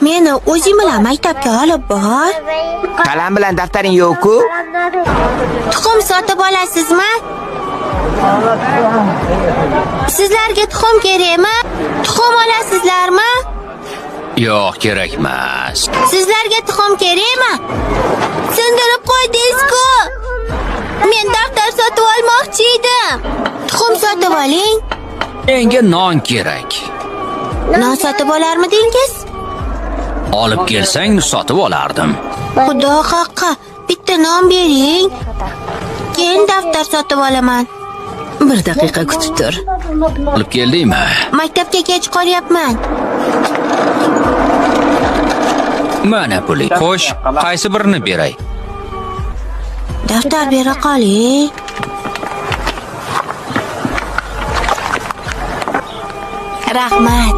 Meni o'zing bilan maktabga olib bor. Qalam bilan daftaring yo'q-ku? Tuxum sotib olasizmi? Sizlarga tuxum kerakmi? Tuxum olasizlarmi? Yo'q, kerak emas. Sizlarga tuxum kerakmi? Sindirib qo'ydingiz-ku. Men daftar sotib olmoqchi edim. Tuxum sotib oling. Menga non kerak. Non sotib olarmidingiz? Olib kelsang sotib olardim. Xudo haqqi, bitta non bering. Keyin daftar sotib olaman. 1 daqiqa kutib tur. Olib keldingmi? Maktabga kech qolyapman. Mana puli. Xo'sh, qaysi birini beray? Daftar bera qoling. Rahmat.